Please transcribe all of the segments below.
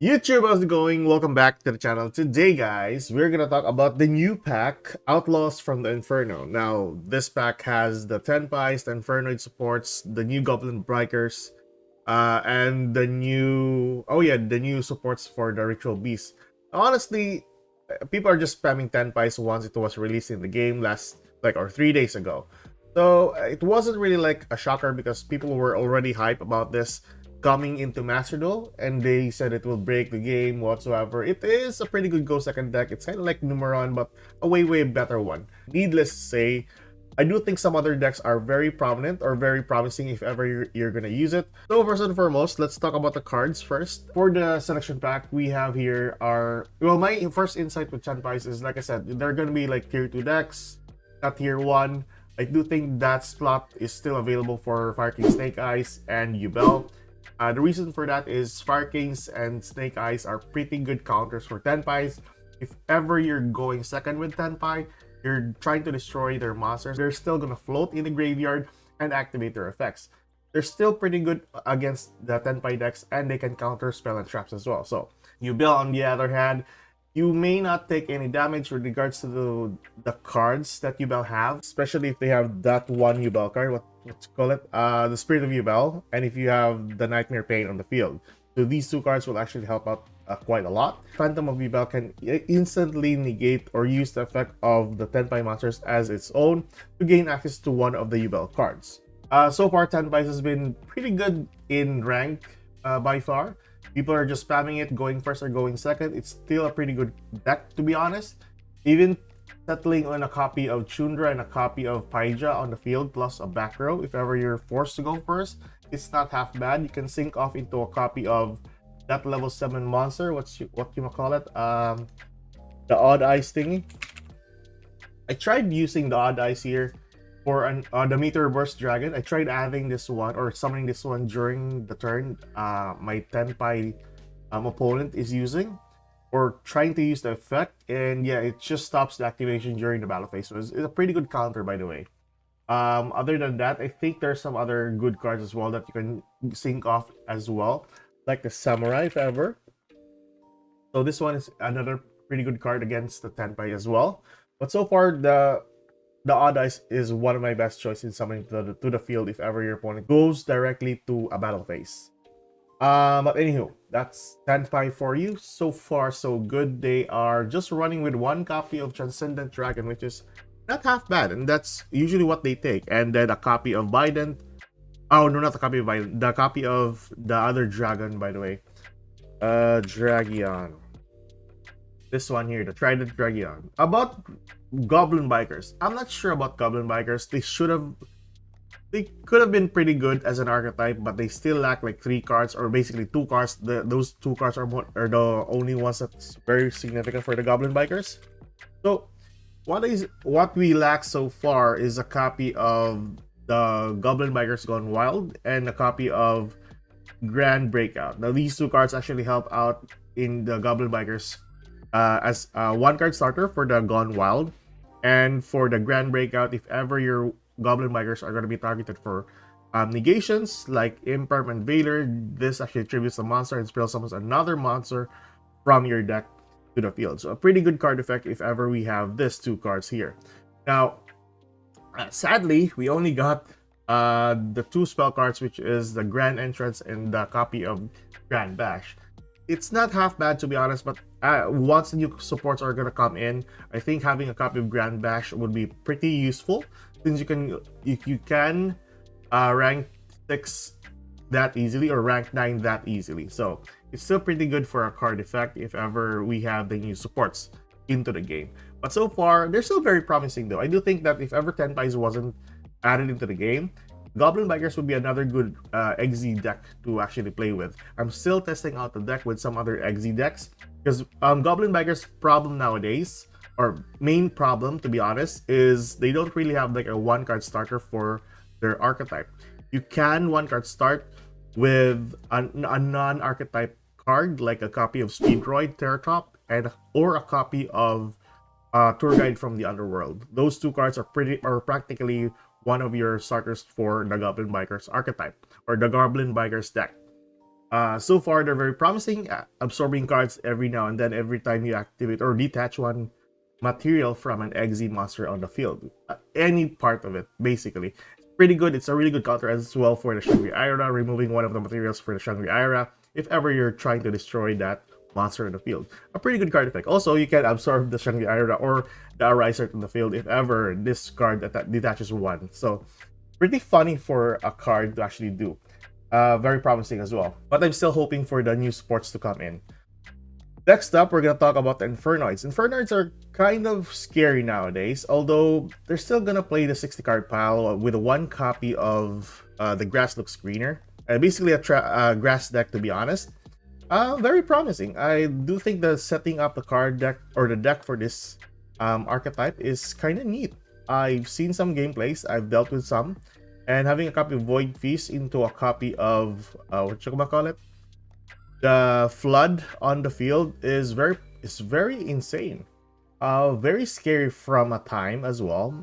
YouTube, how's it going? Welcome back to the channel. Today, guys, we're gonna talk about the new pack, Outlaws from the Inferno. Now, this pack has the 10 pies, the Infernoid supports, the new Goblin Breakers, and the new supports for the Ritual Beast. Honestly, people are just spamming 10 pies once it was released in the game or 3 days ago. So it wasn't really like a shocker because people were already hyped about this coming into Master Duel, and they said it will break the game whatsoever. It is a pretty good Go Second deck. It's kind of like Numeron, but a way better one. Needless to say, I do think some other decks are very prominent or very promising if ever you're gonna use it. So first and foremost, let's talk about the cards first. For the selection pack, we have here my first insight with Chanpais is, like I said, they're gonna be like tier 2 decks, not tier 1. I do think that slot is still available for Fire King Snake Eyes and Yubel. The reason for that is Fire Kings and Snake Eyes are pretty good counters for 10 pies. If ever you're going second with 10 pie, you're trying to destroy their monsters, they're still gonna float in the graveyard and activate their effects. They're still pretty good against the 10 pie decks, and they can counter spell and traps as well. So Yubel, on the other hand, you may not take any damage with regards to the cards that Yubel have, especially if they have that one Yubel card, what you call it, the Spirit of Yubel, and if you have the Nightmare Pain on the field. So these two cards will actually help out quite a lot. Phantom of Yubel can instantly negate or use the effect of the Tenpai monsters as its own to gain access to one of the Yubel cards. So far, Tenpai has been pretty good in rank by far. People are just spamming it, going first or going second. It's still a pretty good deck, to be honest. Even settling on a copy of Chundra and a copy of Paija on the field, plus a back row, if ever you're forced to go first, it's not half bad. You can sync off into a copy of that level 7 monster, what you call it, the Odd Eyes thingy. I tried using the Odd Eyes here for the Meteor Burst Dragon. I tried adding this one or summoning this one during the turn my Tenpai opponent is using, or trying to use the effect, and yeah, it just stops the activation during the battle phase. So it's a pretty good counter, by the way. Other than that, I think there's some other good cards as well that you can sync off as well, like the Samurai, if ever. So this one is another pretty good card against the Tenpai as well. But so far, the Odd Eyes is one of my best choices in summoning to the field if ever your opponent goes directly to a battle phase. But anywho, that's Tenpai for you. So far, so good. They are just running with one copy of Transcendent Dragon, which is not half bad, and that's usually what they take. And then a copy of Biden. Oh, no, not the copy of Biden. The copy of the other dragon, by the way. Dragion. This one here, the Trident Dragion. About Goblin Bikers. I'm not sure about Goblin Bikers. They could have been pretty good as an archetype, but they still lack like 3 cards, or basically 2 cards. Those 2 cards are the only ones that's very significant for the Goblin Bikers. So what we lack so far is a copy of the Goblin Bikers Gone Wild and a copy of Grand Breakout. Now these 2 cards actually help out in the Goblin Bikers as a 1-card starter for the Gone Wild, and for the Grand Breakout, if ever your Goblin Bikers are going to be targeted for negations like Imperm and Veiler, this actually tributes a monster and spell summons another monster from your deck to the field. So a pretty good card effect if ever we have these 2 cards here. Now, sadly, we only got the 2 spell cards, which is the Grand Entrance and the copy of Grand Bash. It's not half bad, to be honest, but once the new supports are gonna come in, I think having a copy of Grand Bash would be pretty useful, since you can rank 6 that easily, or rank 9 that easily. So it's still pretty good for a card effect if ever we have the new supports into the game. But so far, they're still very promising though. I do think that if ever Tenpais wasn't added into the game, Goblin Bikers would be another good XZ deck to actually play with. I'm still testing out the deck with some other XZ decks, because Goblin Bikers' problem nowadays, or main problem to be honest, is they don't really have like a 1-card starter for their archetype. You can 1-card start with a non-archetype card, like a copy of Speedroid, Terratop, or a copy of Tour Guide from the Underworld. Those 2 cards are practically one of your starters for the Goblin Bikers archetype, or the Goblin Bikers deck. So far, they're very promising, absorbing cards every now and then every time you activate or detach one material from an XZ monster on the field. Any part of it, basically. Pretty good. It's a really good counter as well for the Shangri-Ira, removing one of the materials for the Shangri-Ira if ever you're trying to destroy that monster in the field. A pretty good card effect. Also, you can absorb the Shangri-Ira or the Ariser in the field if ever this card that detaches one. So, pretty funny for a card to actually do. Very promising as well. But I'm still hoping for the new sports to come in. Next up, we're gonna talk about the Infernoids. Infernoids are kind of scary nowadays, although they're still gonna play the 60 card pile with one copy of the Grass Looks Greener. Basically a grass deck, to be honest. Very promising. I do think the setting up the card deck or the deck for this archetype is kind of neat. I've seen some gameplays, I've dealt with some, and having a copy of Void Feast into a copy of what you call it, the Flood on the field is very insane. Very scary from a time as well,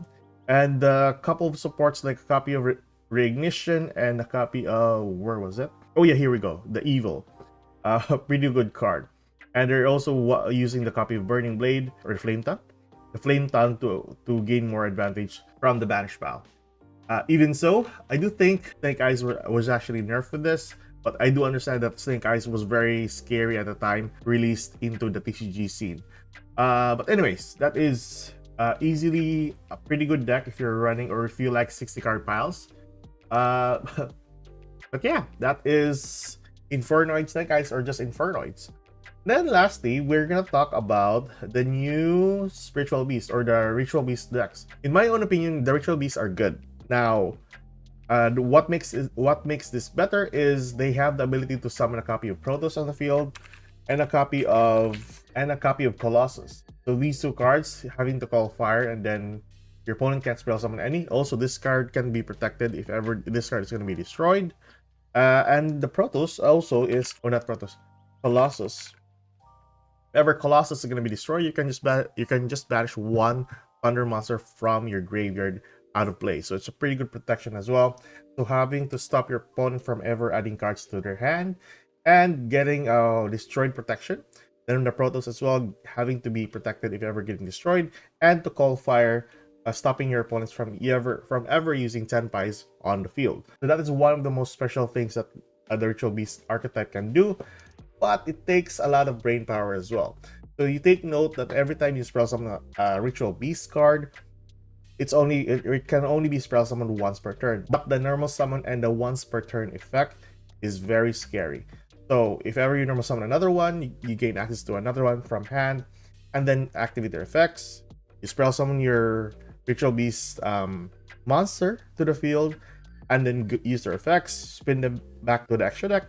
and a couple of supports like a copy of Reignition and a copy of where was it? Oh yeah, here we go. The Evil, pretty good card, and they're also using the copy of Burning Blade or the Flame Tongue to gain more advantage from the Banish Pile. Even so, I do think Snake Eyes was actually nerfed with this, but I do understand that Snake Eyes was very scary at the time released into the TCG scene. But anyways, that is easily a pretty good deck if you're running or if you like 60 card piles. Uh, but yeah, that is Infernoids, Snake Eyes, or just Infernoids. Then lastly, we're gonna talk about the new Spiritual Beast or the Ritual Beast decks. In my own opinion, the Ritual Beasts are good. Now, what makes this better is they have the ability to summon a copy of Protoss on the field and a copy of Colossus. So these two cards having to call fire, and then your opponent can't spell summon any. Also, this card can be protected if ever this card is going to be destroyed. And the Protoss also is, or not Protoss, Colossus. If ever Colossus is going to be destroyed, you can just banish one Thunder monster from your graveyard out of play. So it's a pretty good protection as well. So having to stop your opponent from ever adding cards to their hand and getting destroyed protection. Then the Protoss as well, having to be protected if ever getting destroyed, and to call fire, stopping your opponents from ever using 10 pies on the field. So that is one of the most special things that the Ritual Beast archetype can do, but it takes a lot of brain power as well. So you take note that every time you spell summon a Ritual Beast card, it can only be spell summoned once per turn. But the normal summon and the once per turn effect is very scary. So if ever you normal summon another one, you gain access to another one from hand, and then activate their effects. You spell summon your Ritual Beast monster to the field, and then use their effects, spin them back to the extra deck,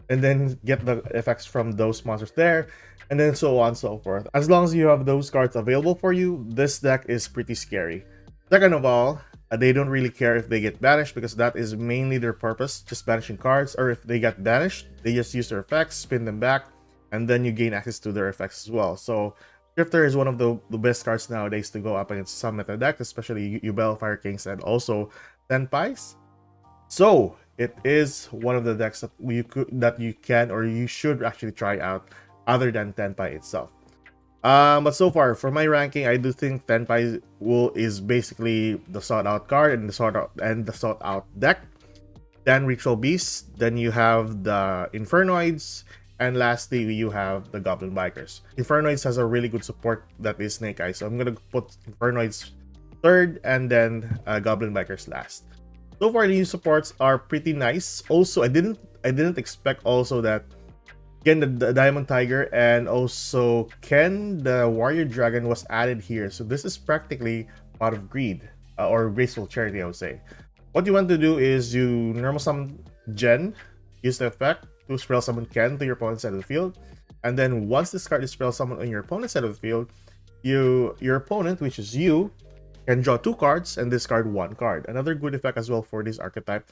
and then get the effects from those monsters there, and then so on and so forth. As long as you have those cards available for you, this deck is pretty scary. Second of all, they don't really care if they get banished because that is mainly their purpose, just banishing cards. Or if they get banished, they just use their effects, spin them back, and then you gain access to their effects as well. So Drifter is one of the best cards nowadays to go up against some meta decks, especially Yubel, Fire Kings, and also Tenpais. So it is one of the decks that you can or you should actually try out other than Tenpai itself. But so far, for my ranking, I do think Tenpai is basically the sought out card and the sought out deck. Then Ritual Beast, then you have the Infernoids, and lastly you have the Goblin Bikers. Infernoids has a really good support that is Snake Eyes, so I'm gonna put Infernoids third and then Goblin Bikers last. So far, the new supports are pretty nice. Also, I didn't expect also that again the Diamond Tiger and also Ken the Warrior Dragon was added here. So this is practically Pot of Greed or Graceful Charity, I would say. What you want to do is you normal summon Jen, use the effect to spell summon Ken to your opponent's side of the field, and then once this card is spell summoned on your opponent's side of the field, your opponent, which is you, can draw 2 cards and discard 1 card. Another good effect as well for this archetype,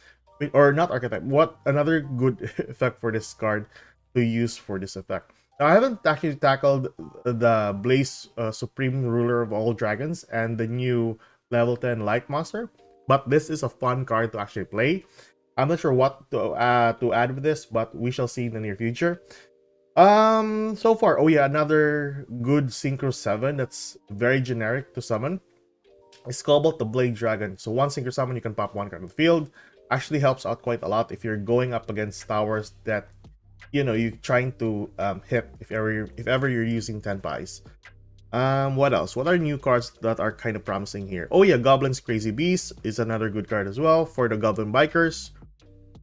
or not archetype. Another good effect for this card to use for this effect. Now, I haven't actually tackled the Blaze Supreme Ruler of all dragons and the new level 10 Light Monster, but this is a fun card to actually play. I'm not sure what to add with this, but we shall see in the near future. So far, oh yeah, another good Synchro 7 that's very generic to summon. It's Cobalt the Blade Dragon. So one Synchro summon, you can pop one card on the field. Actually helps out quite a lot if you're going up against towers that, you know, you're trying to hit if ever you're using 10 pies. What else? What are new cards that are kind of promising here? Oh yeah, Goblin's Crazy Beast is another good card as well for the Goblin Bikers.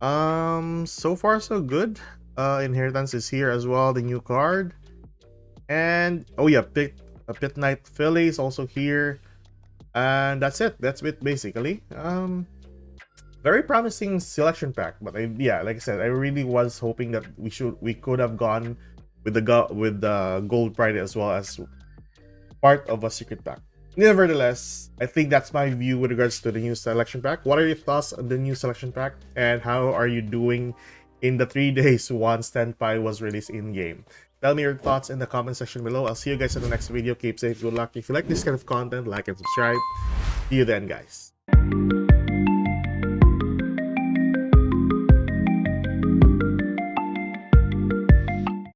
So far so good. Inheritance is here as well, the new card. And oh yeah, Pit Knight Philly is also here. And that's it. That's it basically. Very promising selection pack, but yeah, like I said, I really was hoping that we could have gone with the gold pride as well as part of a secret pack. Nevertheless, I think that's my view with regards to the new selection pack. What are your thoughts on the new selection pack, and how are you doing in the 3 days once 10 Pi was released in game? Tell me your thoughts in the comment section below. I'll see you guys in the next video. Keep safe, good luck. If you like this kind of content, like and subscribe. See you then, guys.